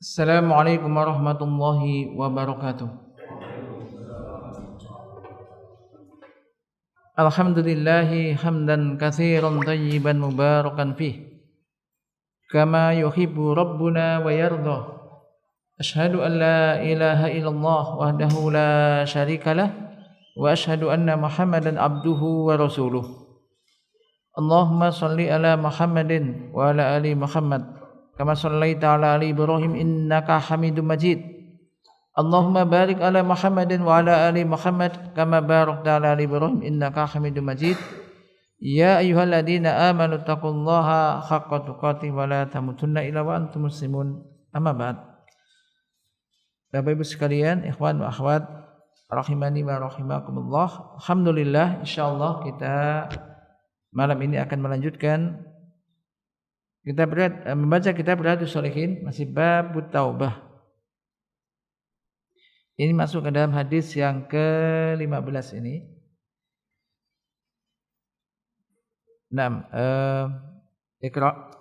Assalamualaikum warahmatullahi wabarakatuh. Alhamdulillahi hamdan katsiran tayyiban mubarakan fih kama yuhibbu rabbuna wa yardah. Ashhadu an la ilaha illallah wahdahu la syarikalah wa ashhadu anna Muhammadan abduhu wa rasuluh. Allahumma shalli ala Muhammadin wa ala ali Muhammad kama shallaita ala ali Ibrahim innaka Hamidum Majid. Allahumma barik ala Muhammadin wa ala ali Muhammad kama barakta ala ali Ibrahim innaka Hamidum Majid. Ya ayyuhalladzina amanu taqullaha haqqa tuqatih wa la tamutunna illa wa antum muslimun. Amma ba'd. Bapak Ibu sekalian, ikhwan wa akhwat rahimani wa rahimakumullah. Alhamdulillah, insyaallah kita malam ini akan melanjutkan kita membaca kitab Riyadhus Shalihin, masih bab taubah. Ini masuk ke dalam hadis yang ke-15 ini. Naam, Iqra.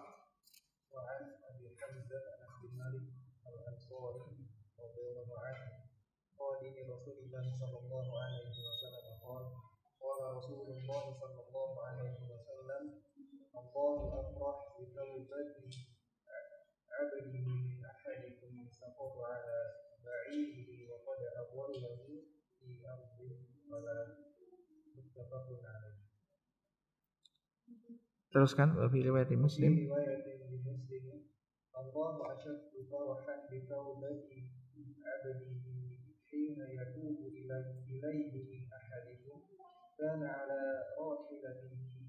Teruskan wa fi riwayat Muslim. Allahu ashaddu farhan bi taubati 'abdihi hina yatubu ilayhi min ahadikum kana 'ala rahilatihi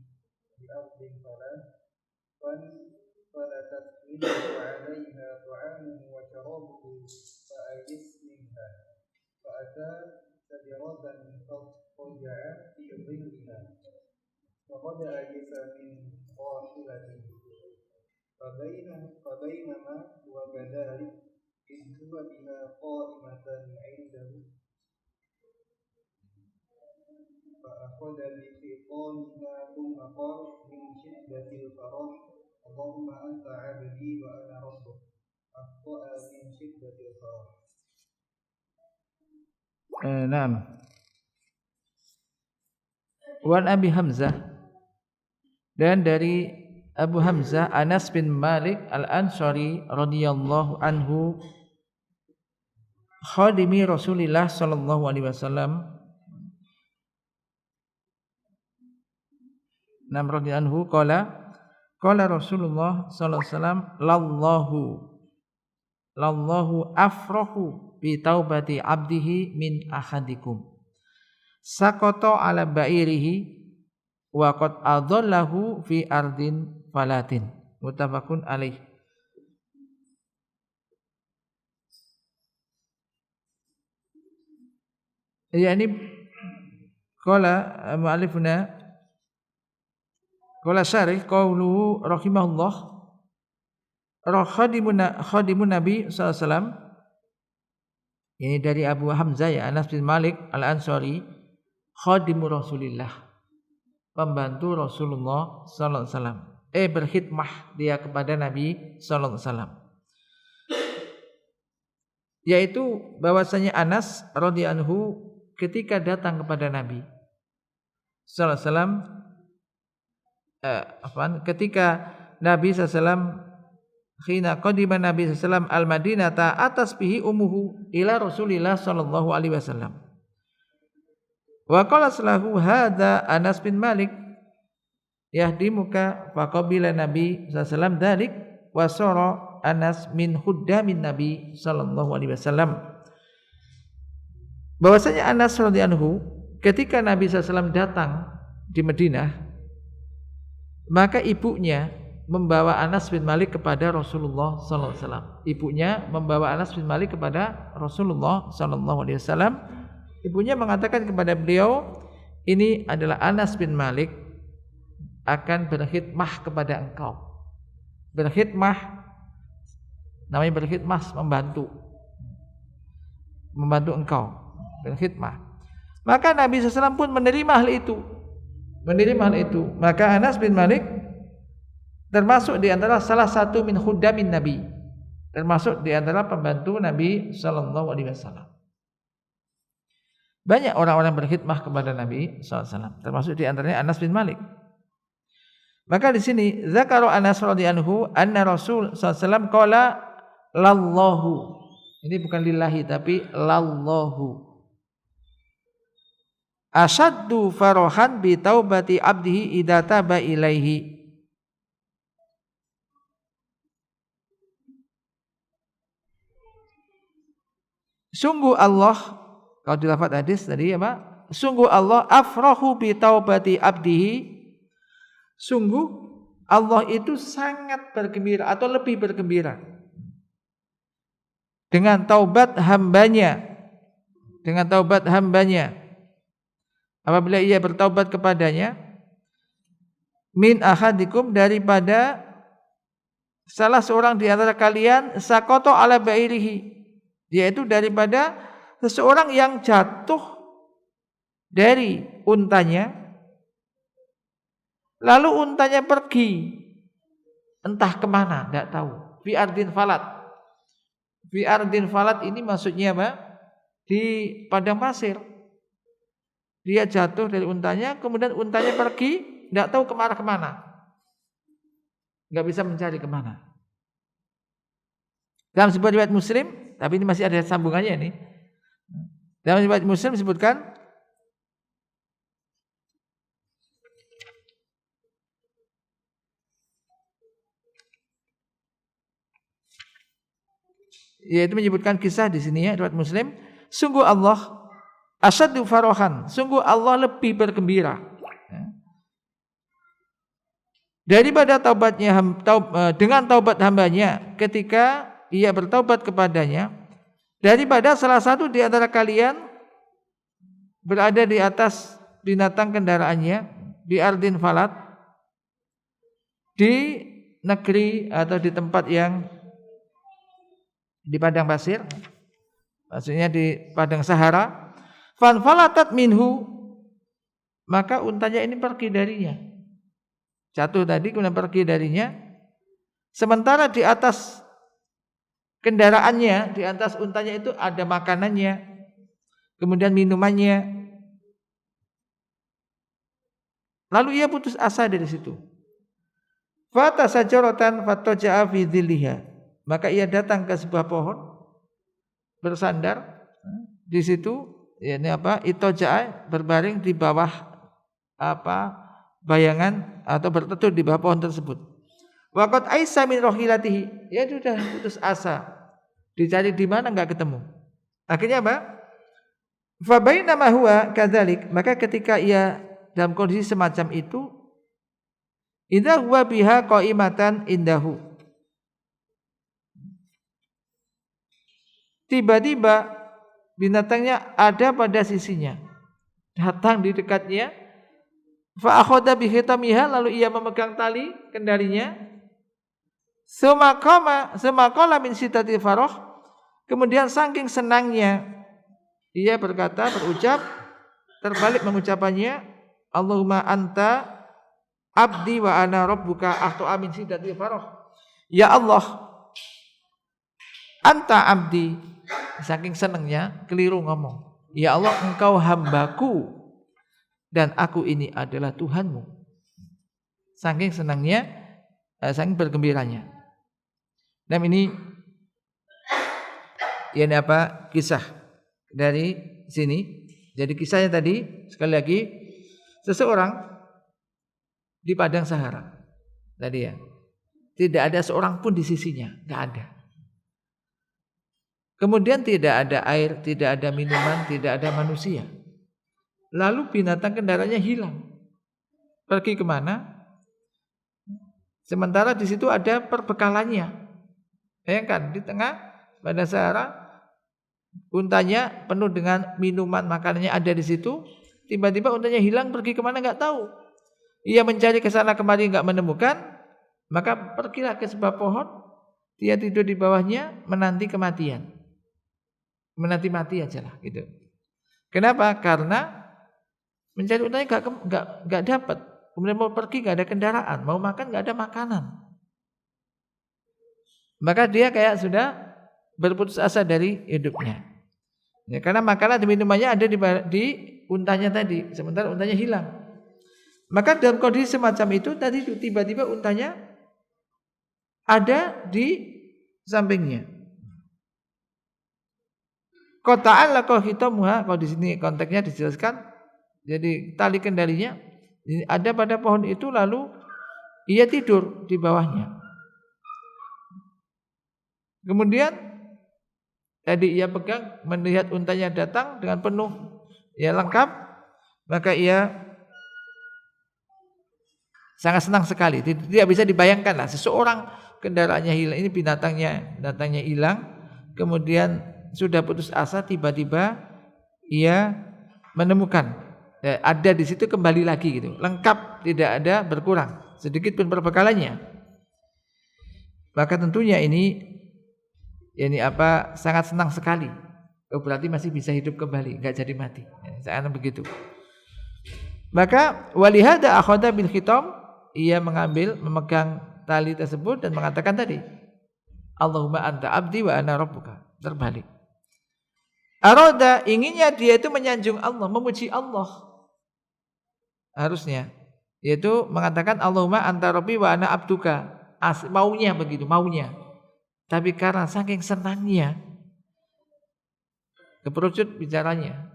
bi ardin falatat minhu 'alayha ta'amuhu wa sharabuhu fa'ayis minha fa'ata sadiratan faja'a fi dhilliha فقد أيس من راحلته فبينما هو كذلك إذ هو بها قائمة عنده فأخذ بخطامها ثم قال من شدة الفرح اللهم أنت عبدي وأنا ربك أخطأ من شدة الفرح. نعم. Wan Abi Hamzah, dan dari Abu Hamzah Anas bin Malik Al-Ansari radhiyallahu anhu, khadimi Rasulillah sallallahu alaihi wasallam. Nam radhiyallahu anhu qala Rasulullah sallallahu alaihi wasallam lallahu afrahu bi taubati abdihi min ahadikum sakoto ala ba'irihi wa qad adallahu fi ardin falatin. Muttafaqun alaih. Yani qala mu'allifuna qala syarih qauluhu rahimahullah khadimun Nabi sallallahu alaihi wasallam. Ini dari Abu Hamzah ya, Anas bin Malik Al-Ansari, khadimu Rasulillah, pembantu Rasulullah sallallahu alaihi wasallam. Berkhidmah dia kepada Nabi sallallahu alaihi wasallam. Yaitu bahwasanya Anas radhiyallahu anhu ketika datang kepada Nabi sallallahu alaihi wasallam, ketika Nabi sallallahu alaihi wasallam khina qadima Nabi sallallahu alaihi wasallam al-Madinata atas bihi umuhu ila Rasulillah sallallahu alaihi wasallam. Wa qala salahu hadza Anas bin Malik yahdimuka faqabila Nabi sallallahu alaihi wasallam dzalik wa sara Anas min khuddamin Nabi sallallahu alaihi wasallam. Bahwasanya Anas radhiyallahu anhu ketika Nabi sallallahu alaihi wasallam datang di Madinah, maka ibunya membawa Anas bin Malik kepada Rasulullah sallallahu alaihi wasallam. Ibunya membawa Anas bin Malik kepada Rasulullah sallallahu alaihi wasallam. Ibunya mengatakan kepada beliau, ini adalah Anas bin Malik akan berkhidmah kepada engkau. Berkhidmah, namanya berkhidmah, membantu engkau, berkhidmah. Maka Nabi SAW pun menerima hal itu. Maka Anas bin Malik termasuk di antara salah satu min khuddamin Nabi, termasuk di antara pembantu Nabi sallallahu alaihi wasallam. Banyak orang-orang berkhidmah kepada Nabi sallallahu alaihi wasallam, termasuk di antaranya Anas bin Malik. Maka di sini zakara Anas radhiyallahu anhu anna Rasul sallallahu alaihi wasallam qala lallahu. Ini bukan lillahi tapi lallahu. Asaddu farahan bi taubati abdihi idza taba ilaihi. Sungguh Allah, kalau di lafaz hadis tadi apa? Sungguh Allah afrahu bi taubati abdihi. Sungguh Allah itu sangat bergembira atau lebih bergembira dengan taubat hambanya. Dengan taubat hambanya apabila ia bertaubat kepadanya, min ahadikum, daripada salah seorang di antara kalian, sakoto ala ba'irihi, yaitu daripada seseorang yang jatuh dari untanya, lalu untanya pergi entah kemana, tidak tahu. Fi ardin falat. Fi ardin falat ini maksudnya apa? Di padang pasir. Dia jatuh dari untanya, kemudian untanya pergi, tidak tahu kemana, nggak bisa mencari kemana. Dalam sebuah riwayat Muslim, tapi ini masih ada sambungannya nih. Dalam riwayat Muslim disebutkan, yaitu menyebutkan kisah di sini ya, riwayat Muslim, sungguh Allah asyaddu farahan, sungguh Allah lebih bergembira daripada taubatnya dengan taubat hambanya ketika ia bertaubat kepadanya, daripada salah satu di antara kalian berada di atas binatang kendaraannya di ardin falat, di negeri atau di tempat yang di padang pasir, maksudnya di padang Sahara. Fanfalatat minhu, maka untanya ini pergi darinya. Jatuh tadi kemudian pergi darinya. Sementara di atas kendaraannya, di atas untanya itu ada makanannya, kemudian minumannya. Lalu ia putus asa dari situ. Fatasajaratan fataja'a fi dhilliha, maka ia datang ke sebuah pohon, bersandar di situ. Ini apa? Itoja'a, berbaring di bawah apa? Bayangan atau berteduh di bawah pohon tersebut. Waqad aisa min rohilatihi, ya sudah putus asa, dicari di mana enggak ketemu. Akhirnya apa? Fa bainama huwa kadzalik, maka ketika ia dalam kondisi semacam itu, idza huwa biha qaimatan indahu, tiba-tiba binatangnya ada pada sisinya, datang di dekatnya. Fa akhadha bi khitamiha, lalu ia memegang tali kendalinya. Semakala min sitati farah, kemudian saking senangnya ia berkata, berucap, terbalik mengucapannya, Allahumma anta abdi wa ana rabbuka ahtu amin sitati farah. Ya Allah, anta abdi. Saking senangnya keliru ngomong, ya Allah, engkau hambaku dan aku ini adalah Tuhanmu. Saking senangnya, saking bergembiranya. Dan ini apa? Kisah dari sini. Jadi kisahnya tadi sekali lagi, seseorang di padang Sahara tadi ya, tidak ada seorang pun di sisinya, enggak ada. Kemudian tidak ada air, tidak ada minuman, tidak ada manusia. Lalu binatang kendaraannya hilang. Pergi kemana? Sementara di situ ada perbekalannya. Bayangkan di tengah padang Sahara, untanya penuh dengan minuman, makanannya ada di situ. Tiba-tiba untanya hilang, pergi kemana nggak tahu. Ia mencari ke sana kemari nggak menemukan, maka pergilah ke sebuah pohon. Dia tidur di bawahnya, menanti kematian. Menanti mati aja lah gitu. Kenapa? Karena mencari untanya nggak dapat. Kemudian mau pergi nggak ada kendaraan, mau makan nggak ada makanan. maka dia kayak sudah berputus asa dari hidupnya. Ya, karena makanan dan minumannya ada di untanya tadi, sementara untanya hilang. Maka dalam kondisi semacam itu tadi tiba-tiba untanya ada di sampingnya. Qata'an laqah hitamuha, kalau di sini konteksnya dijelaskan, jadi tali kendalinya ada pada pohon itu, lalu ia tidur di bawahnya. Kemudian tadi ia pegang, melihat untanya datang dengan penuh ya lengkap, maka ia sangat senang sekali. Tidak bisa dibayangkan lah seseorang kendaraannya hilang, ini binatangnya hilang, kemudian sudah putus asa, tiba-tiba ia menemukan ada di situ, kembali lagi gitu, lengkap, tidak ada berkurang sedikit pun perbekalannya. Maka tentunya ini sangat senang sekali. Berarti masih bisa hidup kembali, enggak jadi mati. Sangat begitu. Maka walihada akhadha bil khitam, ia memegang tali tersebut dan mengatakan tadi, Allahumma anta abdi wa ana rabbuka. Terbalik. Arada, inginnya dia itu menyanjung Allah, memuji Allah. Harusnya yaitu mengatakan Allahumma anta rabbi wa ana abduka. Maunya begitu, maunya. Tapi karena saking senangnya keperucut bicaranya,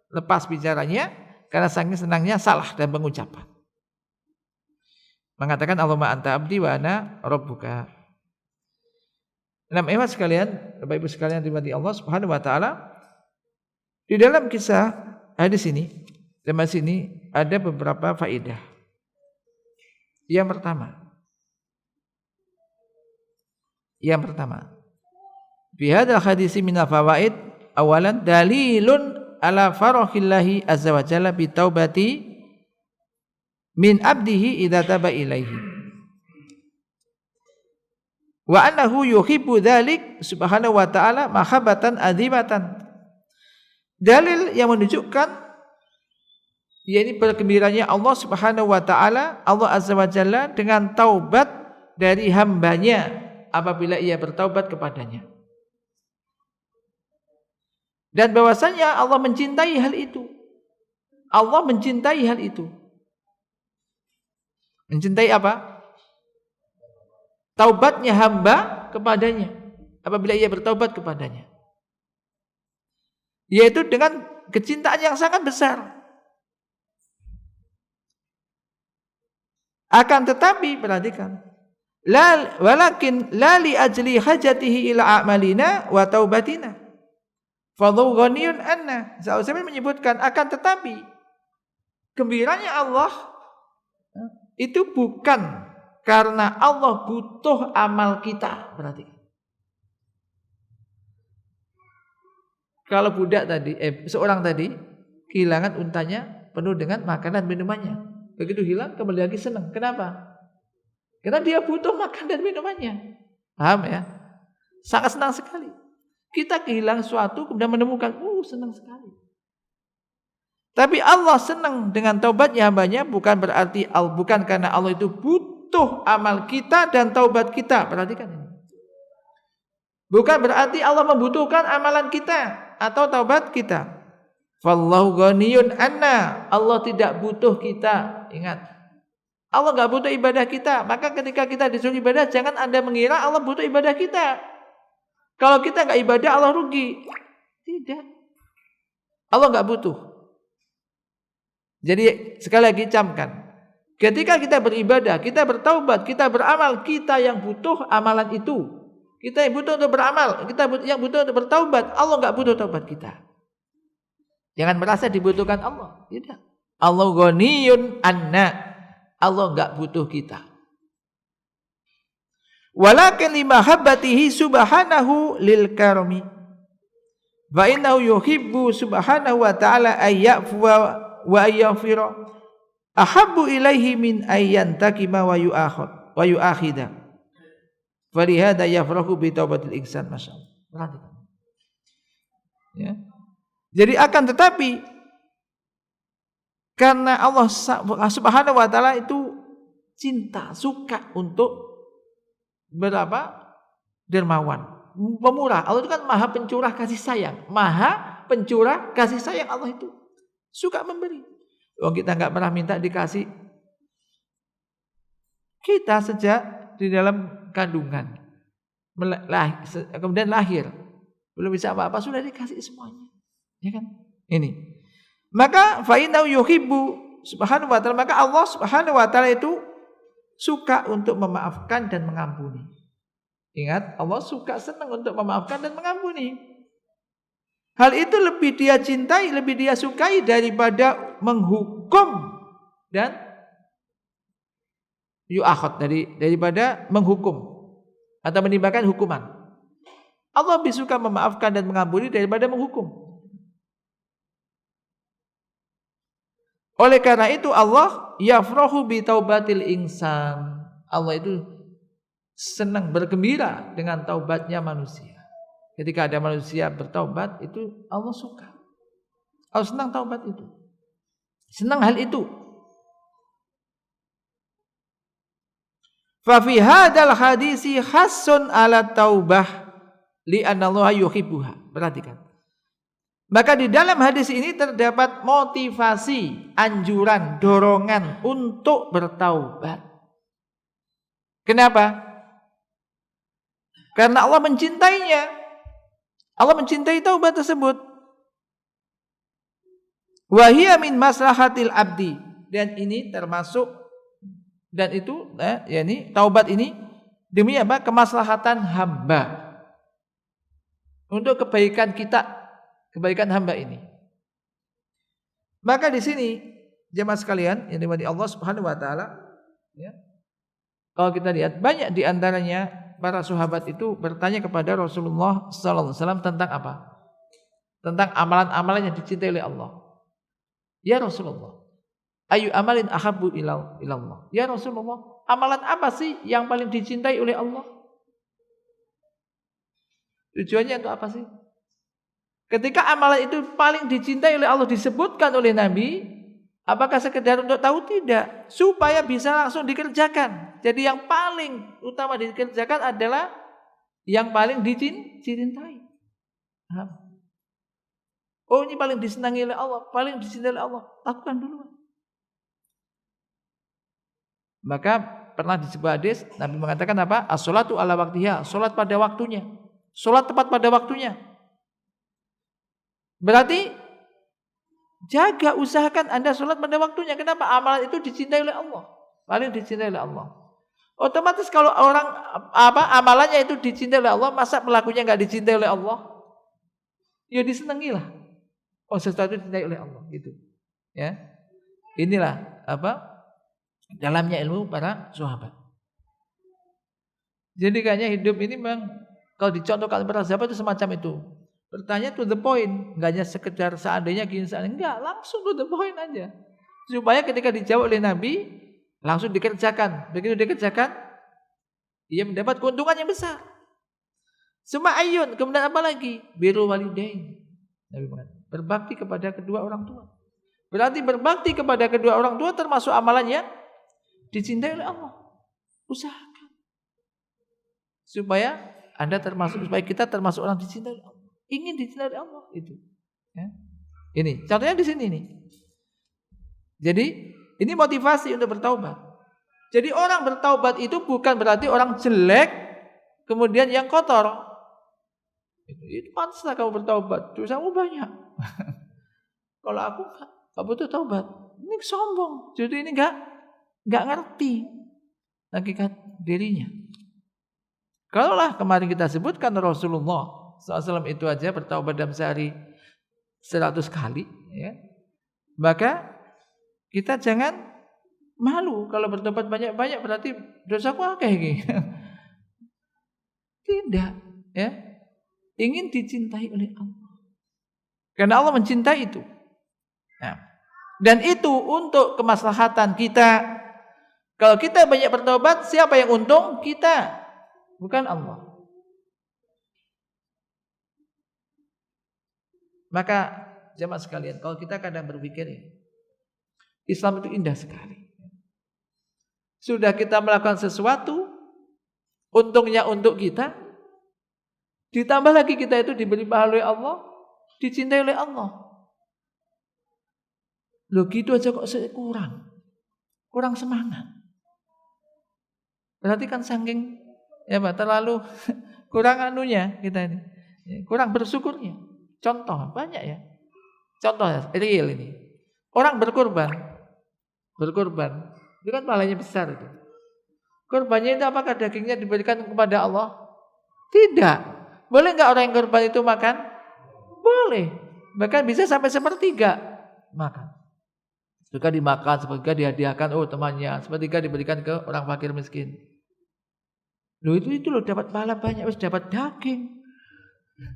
lepas bicaranya, karena saking senangnya salah dalam pengucapan. Mengatakan Allahumma anta abdi wa ana rabbuka. Nah, ikhwan sekalian, Bapak Ibu sekalian dimati Allah Subhanahu wa taala, di dalam kisah hadis ini, tema sini ada beberapa faedah. Yang pertama, fi hadzal hadisi min fawaid, awalan dalilun ala farahillahi azza wa jalla bi taubati min abdihi idza taba ilaihi. Wa annahu yuhibbu dzalik subhanahu wa ta'ala mahabbatan adzimatan. Dalil yang menunjukkan yakni bergembiranya Allah Subhanahu wa taala, Allah Azza wa Jalla dengan taubat dari hambanya apabila ia bertaubat kepadanya. Dan bahwasanya Allah mencintai hal itu. Allah mencintai hal itu. Mencintai apa? Taubatnya hamba kepadanya apabila ia bertaubat kepadanya, yaitu dengan kecintaan yang sangat besar. Akan tetapi perhatikan, walakin la li ajli hajatihi ila a'malina wa taubatina fadhu ghaniyun anna. Saya menyebutkan akan tetapi gembiranya Allah itu bukan karena Allah butuh amal kita. Berarti kalau budak tadi, seorang tadi kehilangan untanya penuh dengan makanan minumannya, begitu hilang kembali lagi senang. Kenapa? Karena dia butuh makan dan minumannya. Paham ya? Sangat senang sekali. Kita kehilangan sesuatu kemudian menemukan, senang sekali. Tapi Allah senang dengan taubatnya hambanya, bukan karena Allah itu butuh amal kita dan taubat kita. Perhatikan ini. Bukan berarti Allah membutuhkan amalan kita atau taubat kita. Fallahu ghaniyun anna. Allah tidak butuh kita. Ingat, Allah enggak butuh ibadah kita. Maka ketika kita disuruh ibadah, jangan Anda mengira Allah butuh ibadah kita. Kalau kita enggak ibadah, Allah rugi. Tidak. Allah enggak butuh. Jadi sekali lagi camkan. Ketika kita beribadah, kita bertaubat, kita beramal, kita yang butuh amalan itu. Kita yang butuh untuk beramal, yang butuh untuk bertaubat. Allah enggak butuh taubat kita. Jangan merasa dibutuhkan Allah. Tidak. Allah ghaniyun anna. Allah enggak butuh kita. Walakin limahabbatihi subhanahu lil karami. Wa innahu yuhibbu subhanahu wa ta'ala ayyafuwa wa ayyaghfira. Ahabbu ilaihi min ayyantakima wa yu'akhida. Falihada yafrahu bi taubatil ihsan. Masyaallah. Perhatikan. Ya. Jadi akan tetapi karena Allah Subhanahu wa taala itu cinta, suka untuk berapa? Dermawan, pemurah. Allah itu kan maha pencurah kasih sayang. Maha pencurah kasih sayang Allah itu. Suka memberi. Kalau kita nggak pernah minta dikasih. Kita sejak di dalam kandungan. Kemudian lahir. Belum bisa apa-apa, sudah dikasih semuanya. Ya kan? Ini. Maka fa'inau yuhibbu subhanahu wa ta'ala. Maka Allah subhanahu wa ta'ala itu suka untuk memaafkan dan mengampuni. Ingat, Allah suka, senang untuk memaafkan dan mengampuni. Hal itu lebih dia cintai, lebih dia sukai daripada menghukum dan yu'akhad, daripada menghukum atau menimpakan hukuman. Allah lebih suka memaafkan dan mengampuni daripada menghukum. Oleh karena itu Allah yafrahu bi taubatil insan. Allah itu senang, bergembira dengan taubatnya manusia. Ketika ada manusia bertaubat, itu Allah suka. Allah senang taubat itu. Senang hal itu. Fa fi hadzal hadisi khassun ala taubah li anna Allah yuhibbuha. Perhatikan. Maka di dalam hadis ini terdapat motivasi, anjuran, dorongan untuk bertaubat. Kenapa? Karena Allah mencintainya. Allah mencintai taubat tersebut. Wa hiya min maslahatil abdi. Dan ini termasuk, dan itu yakni taubat ini demi apa? Kemaslahatan hamba. Untuk kebaikan kita, kebaikan hamba ini. Maka di sini jemaah sekalian yang dimani Allah Subhanahu wa taala, ya. Kalau kita lihat banyak di antaranya para sahabat itu bertanya kepada Rasulullah sallallahu alaihi wasallam tentang apa? Tentang amalan-amalan yang dicintai oleh Allah. Ya Rasulullah, ayu amalin ahabbu ilallah. Ya Rasulullah, amalan apa sih yang paling dicintai oleh Allah? Tujuannya untuk apa sih? Ketika amalan itu paling dicintai oleh Allah disebutkan oleh Nabi, apakah sekedar untuk tahu? Tidak, supaya bisa langsung dikerjakan. Jadi yang paling utama dikerjakan adalah yang paling dicintai. Oh, ini paling disenangi oleh Allah, paling dicintai oleh Allah, lakukan dulu. Maka pernah di sebuah hadis Nabi mengatakan apa? As-sholatu ala waktiha, salat pada waktunya. Salat tepat pada waktunya. Berarti jaga, usahakan Anda salat pada waktunya. Kenapa? Amalan itu dicintai oleh Allah, paling dicintai oleh Allah. Otomatis kalau orang amalannya itu dicintai oleh Allah, masa pelakunya enggak dicintai oleh Allah? Ya disenangilah. Oh, sesuatu dicintai oleh Allah gitu. Ya. Inilah dalamnya ilmu para sahabat. Jadi kayaknya hidup ini memang kalau dicontohkan para sahabat itu semacam itu. Bertanya to the point, enggak hanya sekedar seandainya gini seandainya, enggak, langsung to the point aja. Supaya ketika dijawab oleh Nabi langsung dikerjakan. Begitu dikerjakan, ia mendapat keuntungan yang besar. Suma ayun, kemudian apa lagi? Birrul walidain. Nabi mengatakan, berbakti kepada kedua orang tua. Berarti berbakti kepada kedua orang tua termasuk amalannya dicintai oleh Allah. Usahakan supaya supaya kita termasuk orang dicintai oleh Allah. Ingin dicintai oleh Allah itu. Ya. Ini contohnya di sini nih. Jadi ini motivasi untuk bertaubat. Jadi orang bertaubat itu bukan berarti orang jelek kemudian yang kotor. Itu pantaslah kamu bertaubat, dosamu banyak. Kalau aku enggak butuh taubat. Ini sombong. Jadi ini enggak ngerti hakikat dirinya. Kalaulah kemarin kita sebutkan Rasulullah SAW itu aja bertaubat dalam sehari 100 kali, ya, maka kita jangan malu kalau bertobat banyak-banyak berarti dosaku akeh iki. Tidak, ya. Ingin dicintai oleh Allah. Karena Allah mencintai itu. Nah, dan itu untuk kemaslahatan kita. Kalau kita banyak bertobat, siapa yang untung? Kita, bukan Allah. Maka jemaah sekalian, kalau kita kadang berpikir ya, Islam itu indah sekali. Sudah kita melakukan sesuatu, Untungnya untuk kita, ditambah lagi kita itu diberi pahala oleh Allah, dicintai oleh Allah. Loh gitu aja kok kurang semangat. Berarti kan saking terlalu kurang anunya kita ini, kurang bersyukurnya. Contoh banyak ya, contoh real ini. Orang berkorban itu kan pahalanya besar itu. Korbannya itu apakah dagingnya diberikan kepada Allah? Tidak. Boleh nggak orang yang korban itu makan? Boleh. Bahkan bisa sampai 1/3 makan. Sepertiga dimakan, sepertiga dihadiahkan temannya, sepertiga diberikan ke orang fakir miskin. Loh itu loh dapat pahala banyak, harus dapat daging.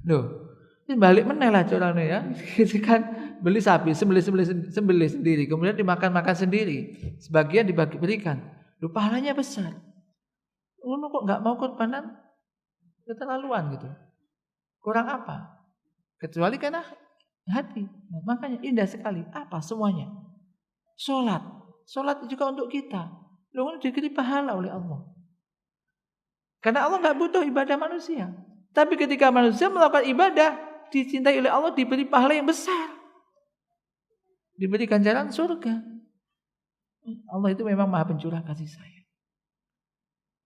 Loh, ini balik meneh lah orangnya ya. Gitu kan beli sapi, sembelih sendiri, kemudian dimakan sendiri. Sebagian berikan. Loh pahalanya besar. Lu kok enggak mau korbanan? Keterlaluan gitu. Kurang apa? Kecuali karena hati. Nah, makanya indah sekali. Apa semuanya? Sholat juga untuk kita. Lalu diberi pahala oleh Allah. Karena Allah nggak butuh ibadah manusia. Tapi ketika manusia melakukan ibadah, dicintai oleh Allah, diberi pahala yang besar. Diberi ganjaran surga. Allah itu memang maha pencurah kasih sayang.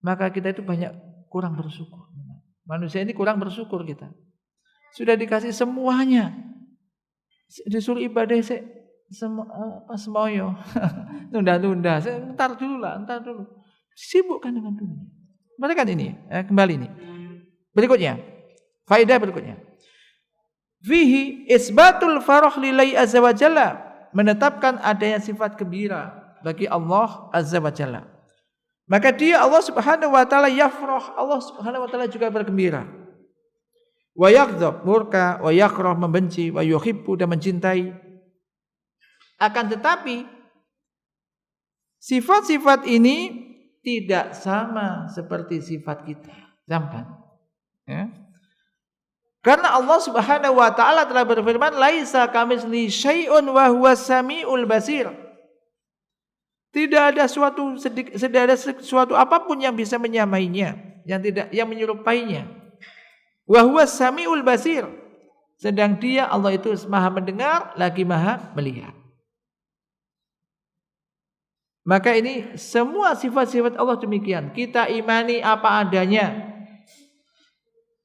Maka kita itu banyak kurang bersyukur. Manusia ini kurang bersyukur kita. Sudah dikasih semuanya. Disuruh ibadah semoyo. Tunda-tunda. Entar dulu. Sibukkan dengan dunia. Perhatikan ini, kembali ini. Berikutnya. Faedah berikutnya. Fihi isbatul farah lillahi azza wa jalla. Menetapkan adanya sifat gembira bagi Allah azza wa jalla. Maka dia Allah subhanahu wa ta'ala yafrah. Allah subhanahu wa ta'ala juga bergembira. Wa yaghdab murka, wa yakrah membenci, wa yuhibbu dan mencintai. Akan tetapi sifat-sifat ini tidak sama seperti sifat kita. Jamkan. Ya. Karena Allah Subhanahu wa taala telah berfirman, "Laisa kamitslihi syai'un wa huwas samiul basir." Tidak ada suatu apapun yang bisa menyamainya, yang menyerupainya. Wa huwas samiul basir. Sedang dia Allah itu Maha mendengar lagi Maha melihat. Maka ini semua sifat-sifat Allah demikian. Kita imani apa adanya.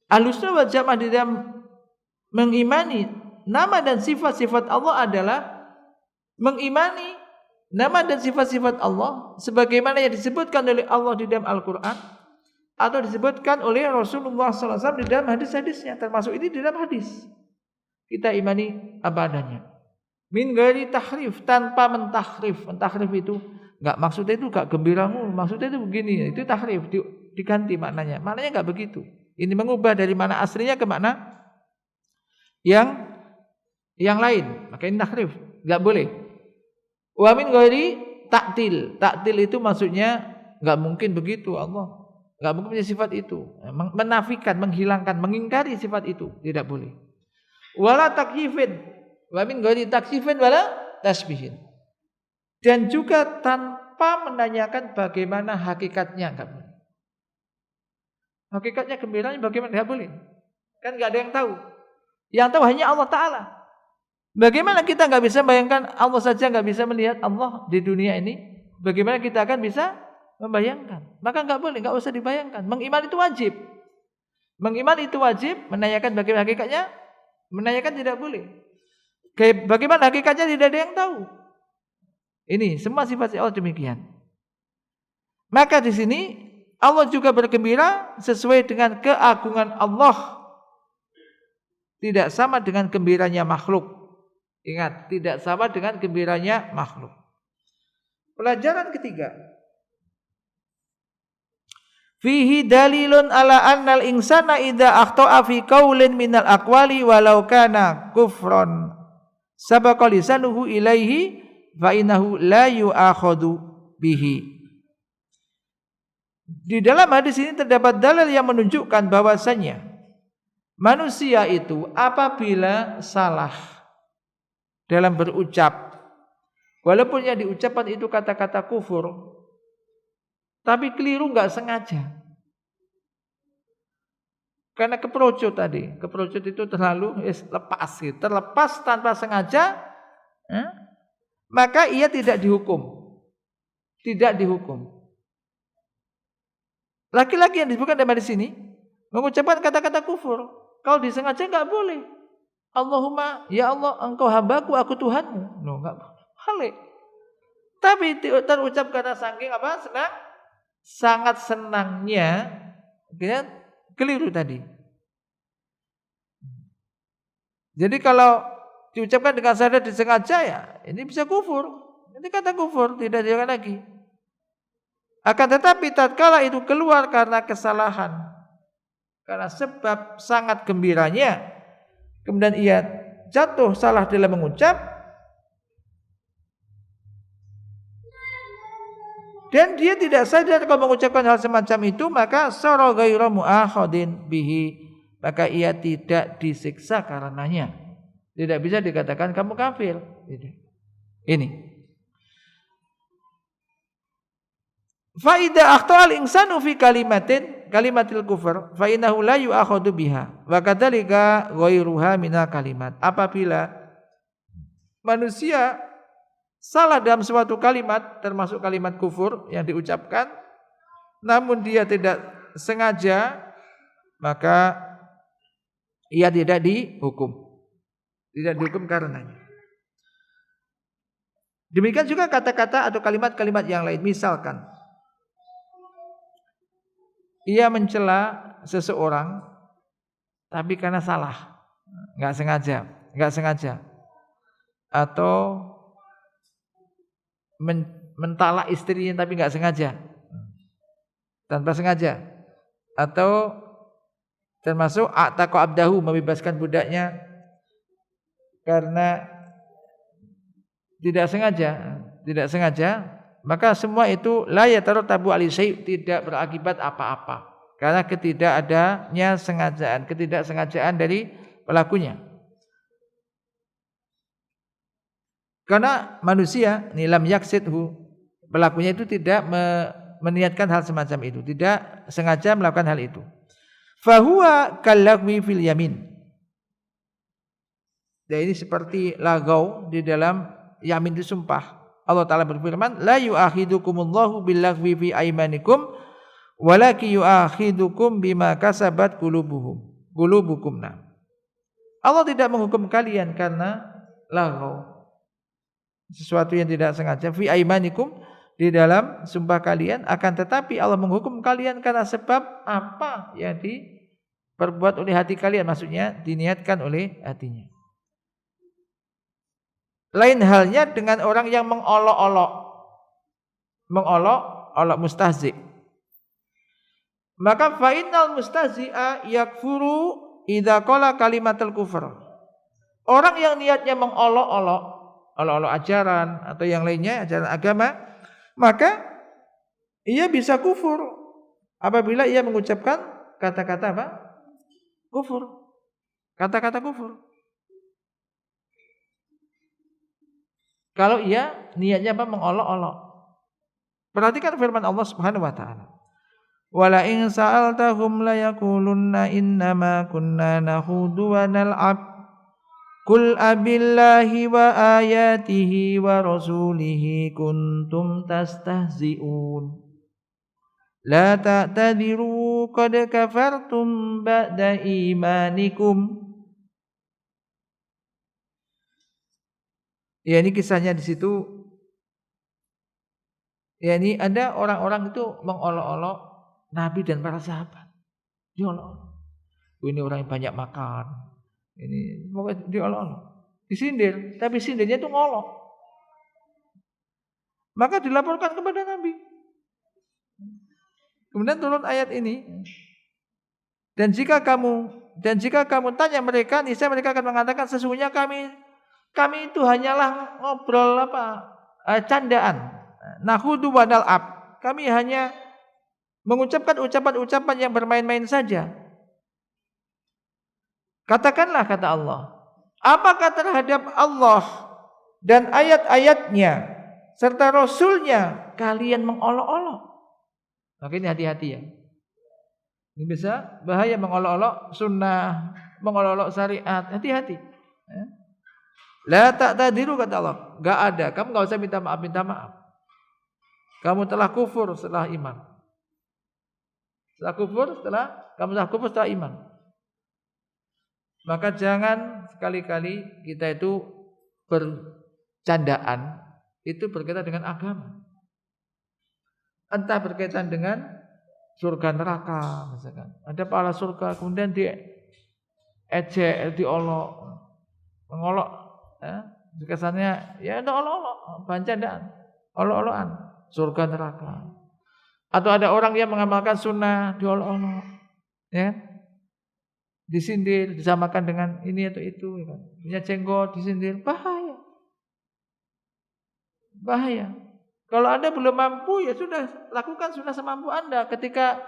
Ahlussunnah wal Jamaah di dalam mengimani nama dan sifat-sifat Allah adalah mengimani nama dan sifat-sifat Allah sebagaimana yang disebutkan oleh Allah di dalam Al-Quran atau disebutkan oleh Rasulullah SAW di dalam hadis-hadisnya. Termasuk ini di dalam hadis. Kita imani apa adanya. Min ghairi tahrif, tanpa mentahrif. Mentahrif itu enggak, maksudnya itu enggak gembiramu, maksudnya itu begini, itu tahrif, diganti maknanya. Maknanya enggak begitu. Ini mengubah dari makna aslinya ke makna yang lain. Maka ini tahrif, enggak boleh. Wa min ghairi ta'til. Ta'til itu maksudnya enggak mungkin begitu Allah. Enggak mungkin punya sifat itu. Menafikan, menghilangkan, mengingkari sifat itu, tidak boleh. Wala takyifin. Wa min ghairi takyifin wala tasbihin. Dan juga tanpa menanyakan bagaimana hakikatnya, enggak boleh. Hakikatnya gembiranya bagaimana? Enggak boleh. Kan enggak ada yang tahu. Yang tahu hanya Allah Ta'ala. Bagaimana kita enggak bisa bayangkan, Allah saja enggak bisa melihat Allah di dunia ini, bagaimana kita akan bisa membayangkan? Maka enggak boleh, enggak usah dibayangkan. Mengiman itu wajib. Mengiman itu wajib, menanyakan bagaimana hakikatnya, menanyakan tidak boleh. Bagaimana hakikatnya tidak ada yang tahu. Ini semua sifat Allah demikian. Maka di sini Allah juga bergembira sesuai dengan keagungan Allah. Tidak sama dengan gembiranya makhluk. Ingat, tidak sama dengan gembiranya makhluk. Pelajaran ketiga. Fihi dalilun ala annal insana idza akhta'a fi qaulin minal aqwali walau kana kufran sabaqa lisanuhu ilaihi fa innahu la yu'akhadhu bihi. Di dalam hadis ini terdapat dalil yang menunjukkan bahwasanya manusia itu apabila salah dalam berucap, walaupun yang diucapkan itu kata-kata kufur, tapi keliru enggak sengaja. Karena keprojo tadi, keprojo itu terlalu lepas, gitu. Terlepas tanpa sengaja, maka ia tidak dihukum. Tidak dihukum. Laki-laki yang disebutkan di sini mengucapkan kata-kata kufur. Kalau disengaja enggak boleh. Allahumma, ya Allah, engkau hambaku, aku Tuhanmu. No, enggak boleh. Tapi terucap karena saking apa? Sangat senangnya, keliru tadi. Jadi kalau diucapkan dengan sadar disengaja ya, ini bisa kufur. Ini kata kufur, tidak diulang lagi. Akan tetapi tatkala itu keluar karena kesalahan, karena sebab sangat gembiranya, kemudian ia jatuh salah dalam mengucap, dan dia tidak sadar kalau mengucapkan hal semacam itu, maka sara ghairu mu'akhadin bihi, maka ia tidak disiksa karenanya. Tidak bisa dikatakan kamu kafir. Ini. Fa idza akhta'al insanu fi kalimatil kufur fa innahu la yu'akhadhu biha wa kadzalika ghairuha minal kalimat. Apabila manusia salah dalam suatu kalimat, termasuk kalimat kufur yang diucapkan, namun dia tidak sengaja, maka ia tidak dihukum. Tidak dihukum karenanya. Demikian juga kata-kata atau kalimat-kalimat yang lain. Misalkan ia mencela seseorang tapi karena salah, enggak sengaja. Atau mentalak istrinya tapi enggak sengaja. Tanpa sengaja. Atau termasuk a'taqa abdahu, membebaskan budaknya karena tidak sengaja, maka semua itu la yatarattabu alaihi syai', tidak berakibat apa-apa karena ketidaksengajaan dari pelakunya. Karena manusia nilam yaksidhu, pelakunya itu tidak meniatkan hal semacam itu, tidak sengaja melakukan hal itu. Fahuwa kallagwi fil yamin. Dan ini seperti lagau di dalam yamin itu sumpah. Allah Ta'ala berfirman, la yu'akhidukumullahu billaghwi fi aymanikum walaki yu'akhidukum bima kasabat qulubukum. Allah tidak menghukum kalian karena lagau, sesuatu yang tidak sengaja, fi aymanikum, di dalam sumpah kalian, akan tetapi Allah menghukum kalian karena sebab apa yang diperbuat oleh hati kalian, maksudnya diniatkan oleh hatinya. Lain halnya dengan orang yang mengolok-olok mustahzi. Maka fa'innal mustahzi'a yakfuru idza qala kalimatul kufur. Orang yang niatnya mengolok-olok ajaran atau yang lainnya, ajaran agama, maka ia bisa kufur apabila ia mengucapkan kata-kata apa? Kufur. Kata-kata kufur. Kalau ia niatnya apa? Mengolok-olok. Perhatikan firman Allah Subhanahu wa taala. Wala in sa'altahum la yaqulunna innama kunna nahudu wa nal'ab. Qul abillahi wa ayatihi wa rasulihi kuntum tastahzi'un. La ta'tadiru qad kafartum ba'da imanikum. Ya, ini kisahnya di situ. Ya, ini ada orang-orang itu mengolok-olok Nabi dan para sahabat. Diolok. Ini orang yang banyak makan. Ini pokoknya diolok-olok. Disindir, tapi sindirnya itu ngolok. Maka dilaporkan kepada Nabi. Kemudian turun ayat ini. Dan jika kamu tanya mereka, niscaya mereka akan mengatakan sesungguhnya kami itu hanyalah ngobrol candaan. Nahudu wa nal'ab. Kami hanya mengucapkan ucapan-ucapan yang bermain-main saja. Katakanlah, kata Allah, apakah terhadap Allah dan ayat-ayatnya serta Rasulnya kalian mengolok-olok? Maka ini hati-hati ya. Ini bisa bahaya mengolok-olok sunnah, mengolok-olok syariat. Hati-hati. Ya. La ta'tadiru kata Allah. Enggak ada. Kamu enggak usah minta maaf, minta maaf. Kamu telah kufur setelah iman. Kamu telah kufur setelah iman. Maka jangan sekali-kali kita itu bercandaan itu berkaitan dengan agama. Entah berkaitan dengan surga neraka misalkan. Ada pahala surga kemudian diejek, diolok, mengolok, ya. Kesannya ya ada olok-olok, bercandaan, olok-olokan surga neraka. Atau ada orang yang mengamalkan sunnah diolok-olok, ya. Disindir, disamakan dengan ini atau itu, ya kan. Punya jenggot disindir, bahaya. Bahaya. Kalau Anda belum mampu ya sudah, lakukan sunnah semampu Anda. Ketika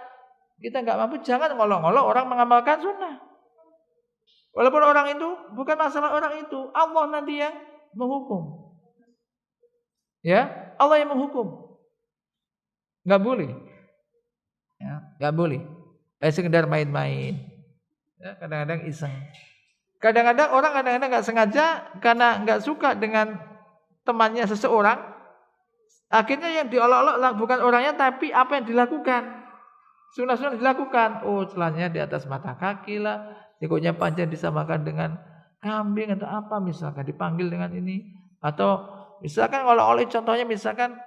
kita enggak mampu jangan ngolok-ngolok orang mengamalkan sunnah. Walaupun orang itu bukan masalah orang itu, Allah nanti yang menghukum. Ya, Allah yang menghukum. Enggak boleh. Ya, enggak boleh. Sekedar main-main. Ya, kadang-kadang iseng. Kadang-kadang orang enggak sengaja karena enggak suka dengan temannya seseorang, akhirnya yang diolok-olok bukan orangnya tapi apa yang dilakukan. Sunnah-sunnah dilakukan. Oh, celananya di atas mata kaki lah, jenggotnya panjang disamakan dengan kambing atau apa misalkan, dipanggil dengan ini. Atau misalkan olok-olok, contohnya misalkan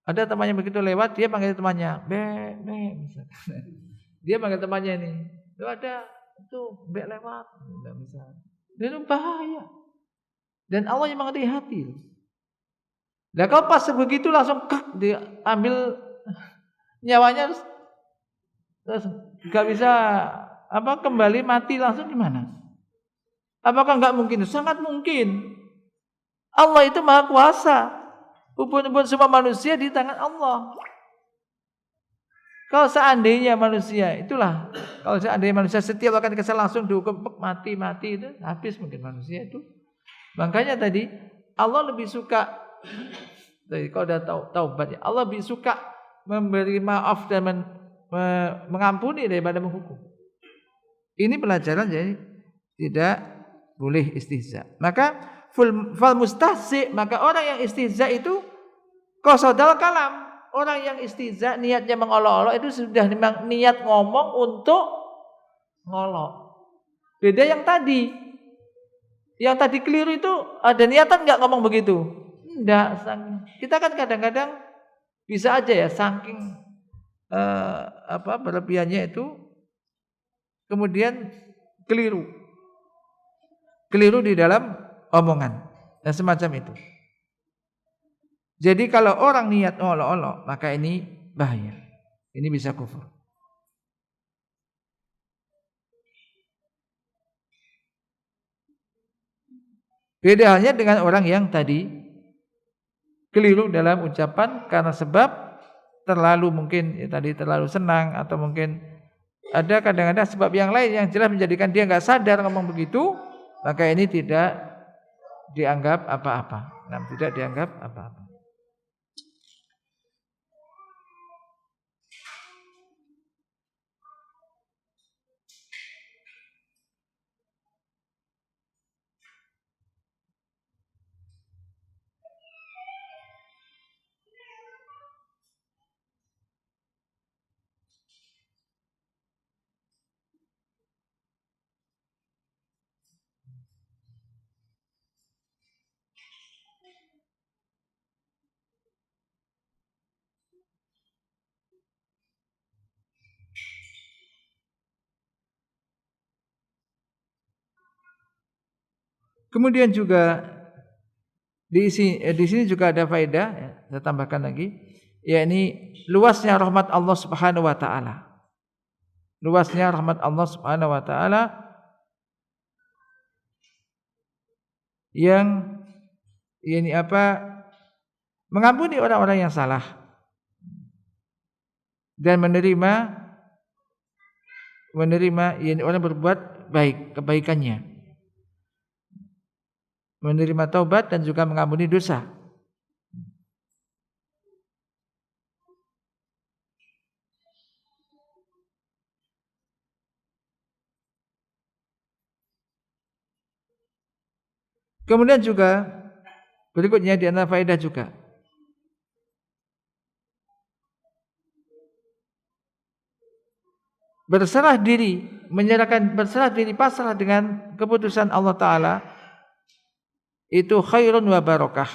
ada temannya begitu lewat, dia panggil temannya, "Be, misalkan. Dia panggil temannya ini. Itu ada itu Be lewat, enggak bisa. Itu bahaya. Dan Allah yang mengerti hati. Nah, kalau pas begitu langsung diambil nyawanya terus enggak bisa kembali mati langsung gimana? Apakah enggak mungkin? Sangat mungkin. Allah itu Maha Kuasa. Ubun-ubun semua manusia di tangan Allah. Kalau seandainya manusia, kalau seandainya manusia setiap akan kesal langsung dihukum mati itu habis mungkin manusia itu. Makanya tadi Allah lebih suka, kalau udah taubat ya, Allah lebih suka memberi maaf dan mengampuni daripada menghukum. Ini pelajaran, jadi tidak boleh istihza. Maka fal mustahzi, maka orang yang istihza itu qasadal kalam. Orang yang istihza niatnya mengolok-olok itu sudah memang niat ngomong untuk ngolok. Beda yang tadi. Yang tadi keliru itu ada niatan enggak ngomong begitu? Enggak. Kita kan kadang-kadang bisa aja ya saking berlebihannya itu kemudian keliru. Keliru di dalam omongan dan semacam itu. Jadi kalau orang niat olok-olok, maka ini bahaya. Ini bisa kufur. Beda halnya dengan orang yang tadi keliru dalam ucapan karena sebab terlalu terlalu senang, atau mungkin ada kadang-kadang sebab yang lain yang jelas menjadikan dia enggak sadar ngomong begitu, maka ini tidak dianggap apa-apa. Tidak dianggap apa-apa. Kemudian juga di sini juga ada faedah, ya, saya tambahkan lagi, yakni luasnya rahmat Allah Subhanahu wa taala. Luasnya rahmat Allah Subhanahu wa taala yang mengampuni orang-orang yang salah dan menerima orang berbuat baik, kebaikannya. Menerima taubat dan juga mengampuni dosa. Kemudian juga berikutnya di antara faedah juga berserah diri, berserah diri pasrah dengan keputusan Allah Ta'ala itu khairun wa barakah.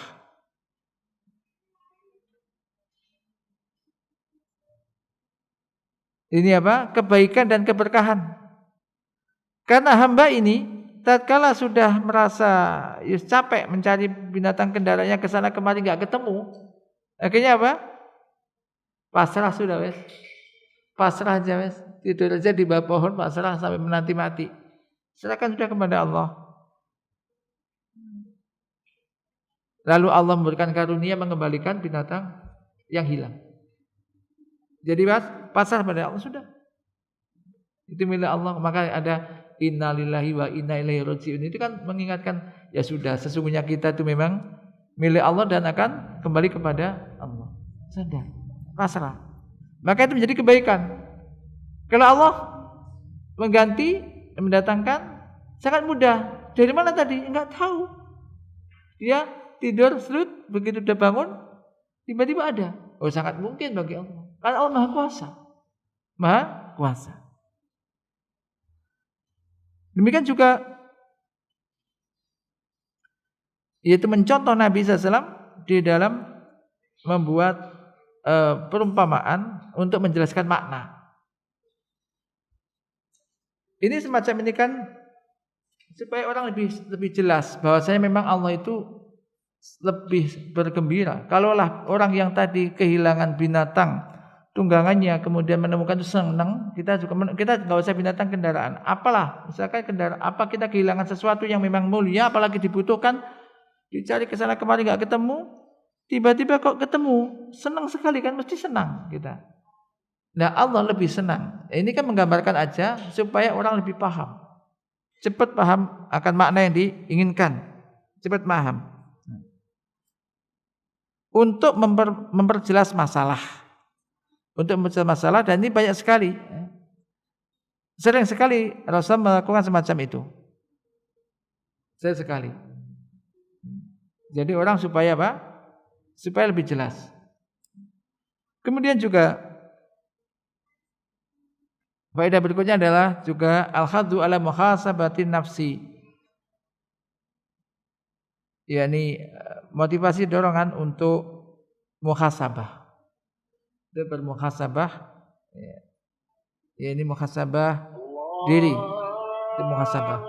Ini apa? Kebaikan dan keberkahan. Karena hamba ini tatkala sudah merasa capek mencari binatang kendaraannya ke sana kemari enggak ketemu, akhirnya apa? Pasrah sudah wes. Pasrah aja wes. Tidur aja di bawah pohon pasrah sampai menanti mati. Serahkan sudah kepada Allah. Lalu Allah memberikan karunia mengembalikan binatang yang hilang. Jadi pasrah pada Allah sudah. Itu milik Allah. Maka ada innalillahi wa inna ilaihi raji'un. Itu kan mengingatkan ya sudah sesungguhnya kita itu memang milik Allah dan akan kembali kepada Allah. Sudah. Pasrah. Maka itu menjadi kebaikan. Kalau Allah mengganti mendatangkan sangat mudah. Dari mana tadi? Enggak tahu. Dia tidur serut begitu udah bangun tiba-tiba ada. Oh sangat mungkin bagi Allah. Karena Allah Maha Kuasa. Maha Kuasa. Demikian juga yaitu mencontoh Nabi SAW di dalam membuat perumpamaan untuk menjelaskan makna. Ini semacam ini kan supaya orang lebih jelas bahwasanya memang Allah itu lebih bergembira. Kalaulah orang yang tadi kehilangan binatang tunggangannya kemudian menemukan itu senang, kita nggak usah binatang kendaraan. Apalah, misalkan kendaraan apa kita kehilangan sesuatu yang memang mulia, apalagi dibutuhkan, dicari ke sana kemari nggak ketemu, tiba-tiba kok ketemu, senang sekali kan, mesti senang kita. Nah Allah lebih senang. Ini kan menggambarkan aja supaya orang lebih paham, cepat paham akan makna yang diinginkan, cepat paham. Untuk memperjelas masalah. Untuk memperjelas masalah dan ini banyak sekali. Sering sekali Rasul melakukan semacam itu. Sering sekali. Jadi orang supaya apa? Supaya lebih jelas. Kemudian juga faedah berikutnya adalah juga al-haddu ala muhasabatin nafsi. yakni motivasi dorongan untuk muhasabah. Itu bermuhasabah ini muhasabah diri. Itu muhasabah.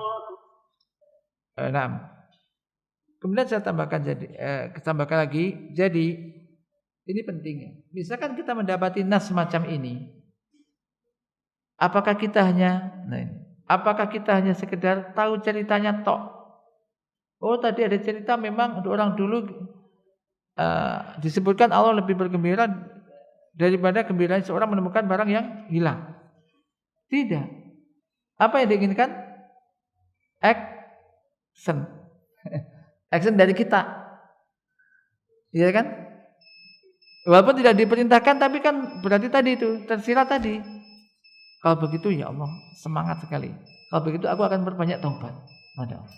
Nah. Kemudian saya tambahkan lagi. Jadi ini pentingnya. Misalkan kita mendapati nas semacam ini, apakah kita hanya sekedar tahu ceritanya tok? Oh tadi ada cerita memang untuk orang dulu disebutkan Allah lebih bergembira daripada gembiranya seorang menemukan barang yang hilang. Tidak. Apa yang diinginkan? Action. Action dari kita. Iya kan? Walaupun tidak diperintahkan tapi kan berarti tadi itu tersirat tadi. Kalau begitu ya Allah semangat sekali. Kalau begitu aku akan berbanyak taubat pada Allah.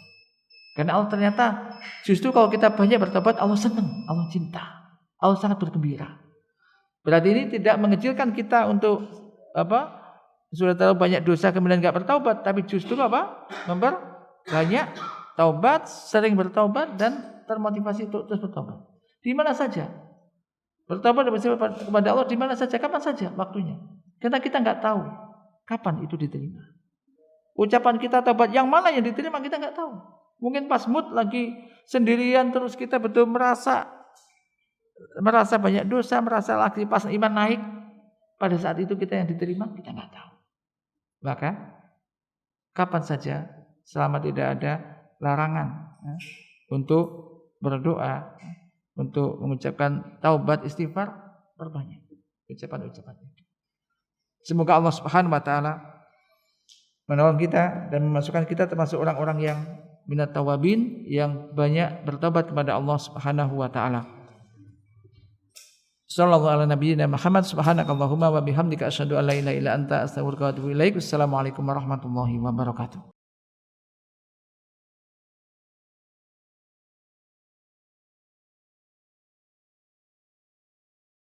Karena Allah ternyata justru kalau kita banyak bertobat Allah senang, Allah cinta, Allah sangat bergembira. Berarti ini tidak mengecilkan kita untuk sudah terlalu banyak dosa kemudian enggak bertaubat, tapi justru memperbanyak taubat, sering bertaubat dan termotivasi untuk terus bertaubat. Di mana saja. Bertaubat kepada Allah di mana saja, kapan saja waktunya. Karena kita enggak tahu kapan itu diterima. Ucapan kita taubat yang mana yang diterima kita enggak tahu. Mungkin pas mood lagi sendirian terus kita betul merasa banyak dosa, merasa lagi pas iman naik, pada saat itu kita yang diterima kita enggak tahu. Maka kapan saja selama tidak ada larangan untuk berdoa, untuk mengucapkan taubat istighfar, perbanyak ucapan-ucapan itu. Semoga Allah Subhanahu wa taala menolong kita dan memasukkan kita termasuk orang-orang yang minat tawabin yang banyak bertobat kepada Allah Subhanahu wa taala. Sallallahu ala nabiyyina Muhammad subhanakallahumma wa bihamdika asyhadu an la ilaha illa anta astaghfiruka wa atubu ilaik. Wassalamualaikum warahmatullahi wabarakatuh.